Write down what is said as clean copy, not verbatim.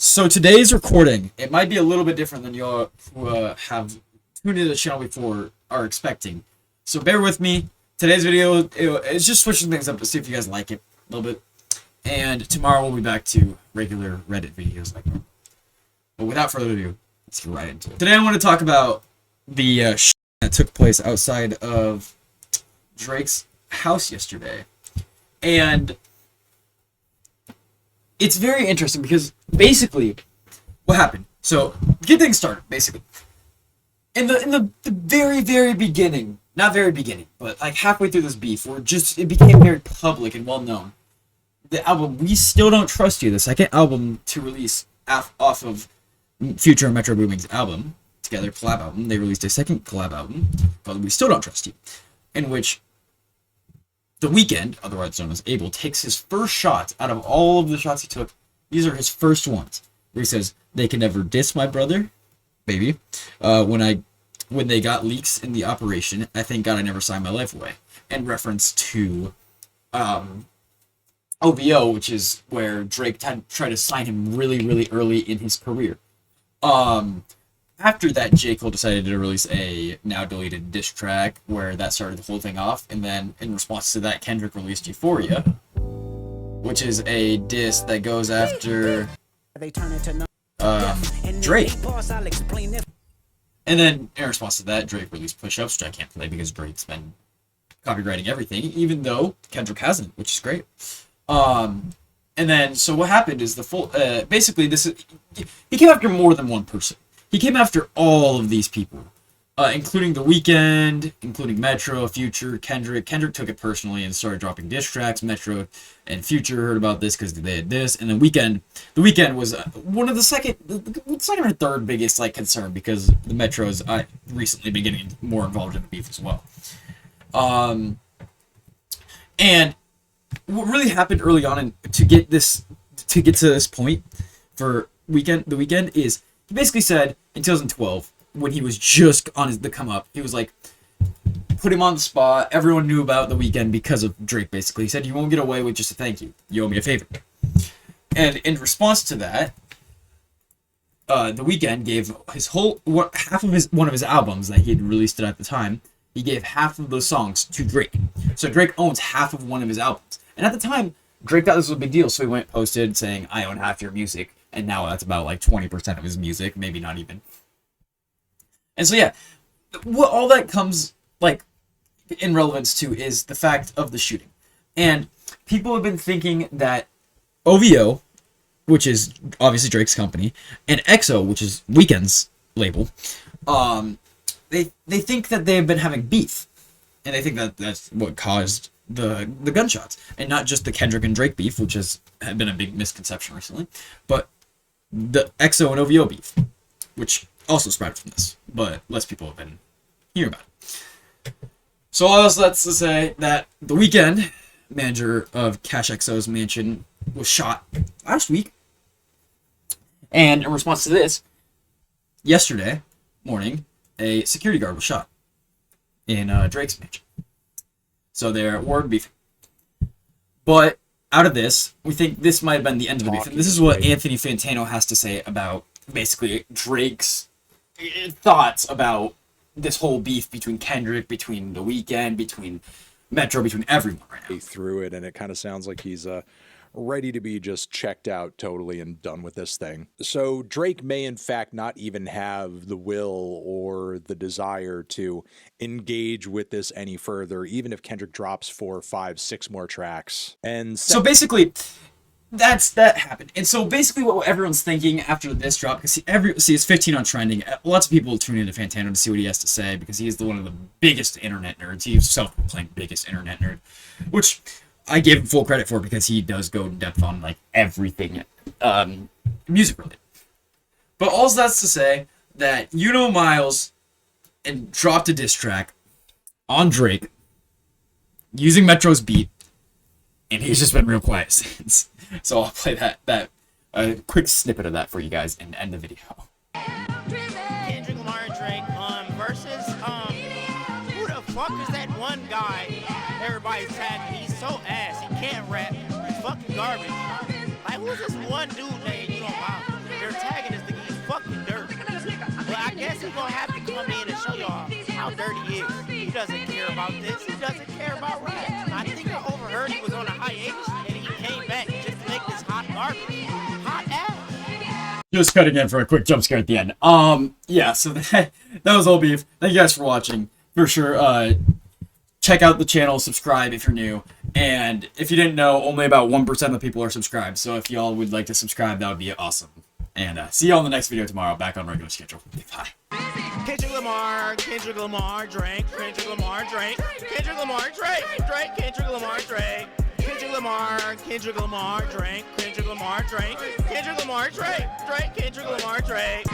So today's recording, it might be a little bit different than you who have tuned into the channel before are expecting. So bear with me. Today's video, it's just switching things up to see if you guys like it a little bit. And tomorrow we'll be back to regular Reddit videos like that. But without further ado, let's get right into it. Today I want to talk about the that took place outside of Drake's house yesterday. And it's very interesting because basically what happened. So get things started. Basically, in the very beginning, not very beginning, but like halfway through this beef, where it became very public and well known. The album "We Still Don't Trust You," the second album to release off of Future and Metro Booming's album together, collab album, they released a second collab album called "We Still Don't Trust You," in which The Weeknd, otherwise known as Abel, takes his first shot out of all of the shots he took. These are his first ones, where he says, "They can never diss my brother, baby. When they got leaks in the operation, I thank God I never signed my life away." In reference to OVO, which is where Drake tried to sign him really early in his career. After that, J. Cole decided to release a now deleted diss track where that started the whole thing off. And then in response to that, Kendrick released Euphoria, which is a diss that goes after Drake. And then in response to that, Drake released Push Ups, which I can't play because Drake's been copywriting everything, even though Kendrick hasn't, which is great. And then, so what happened is basically he came after more than one person. He came after all of these people, including The Weeknd, including Metro, Future, Kendrick. Kendrick took it personally and started dropping diss tracks. Metro and Future heard about this because they had this. And then The Weeknd was one of the second or third biggest concern because the Metro's recently been getting more involved in the beef as well. And what really happened early on to get to this point for The Weeknd is he basically said in 2012 when he was just on the come up, he was like, put him on the spot. Everyone knew about The Weeknd because of Drake. Basically, he said, "You won't get away with just a thank you. You owe me a favor." And in response to that, The Weeknd gave one of his albums that he had released at the time. He gave half of those songs to Drake. So Drake owns half of one of his albums. And at the time, Drake thought this was a big deal, so he went and posted saying, "I own half your music." And now that's about 20% of his music, maybe not even. And so yeah, what all that comes in relevance to is the fact of the shooting. And people have been thinking that OVO, which is obviously Drake's company, and EXO, which is Weeknd's label, they think that they've been having beef, and they think that that's what caused the gunshots, and not just the Kendrick and Drake beef, which has been a big misconception recently, but the EXO and OVO beef, which also sprouted from this, but less people have been hearing about it. So all else that's to say that The Weeknd, manager of Cash XO's mansion, was shot last week, and in response to this, yesterday morning, a security guard was shot in Drake's mansion. So they're at war beefing. But out of this, we think this might have been the end of the beef. And this is what Anthony Fantano has to say about basically Drake's thoughts about this whole beef between Kendrick, between The Weeknd, between Metro, between everyone right now. Through it, and it kind of sounds like he's ready to be just checked out totally and done with this thing. So Drake may in fact not even have the will or the desire to engage with this any further, even if Kendrick drops 4, 5, 6 more tracks. And so basically, that happened. And so basically what everyone's thinking after this drop, because it's 15 on trending, lots of people tune into Fantano to see what he has to say, because he's one of the biggest internet nerds. He's self-proclaimed biggest internet nerd, which I give him full credit for because he does go in depth on everything music related. But all that's to say that Miles and dropped a diss track on Drake using Metro's beat, and he's just been real quiet since. So I'll play that quick snippet of that for you guys and end the video. Kendrick Lamar and Drake versus who the fuck is that one guy everybody's tagging? He's so ass. He can't rap. He's fucking garbage. Who's this one dude named doesn't care about this. He doesn't care about rap. I think I overheard he was on a hiatus and he came back just to make this hot garbage. Hot ass. Just cutting in for a quick jump scare at the end. Yeah, so that was all beef. Thank you guys for watching. For sure, check out the channel, subscribe if you're new. And if you didn't know, only about 1% of the people are subscribed. So if y'all would like to subscribe, that would be awesome. And see y'all in the next video tomorrow, back on regular schedule. Bye. Kendrick Lamar, Drake, Kendrick Lamar, Drake, Kendrick Lamar, Drake, Kendrick Lamar, Drake, Kendrick Lamar, Drake, Kendrick Lamar, Drake, Kendrick Lamar, Drake.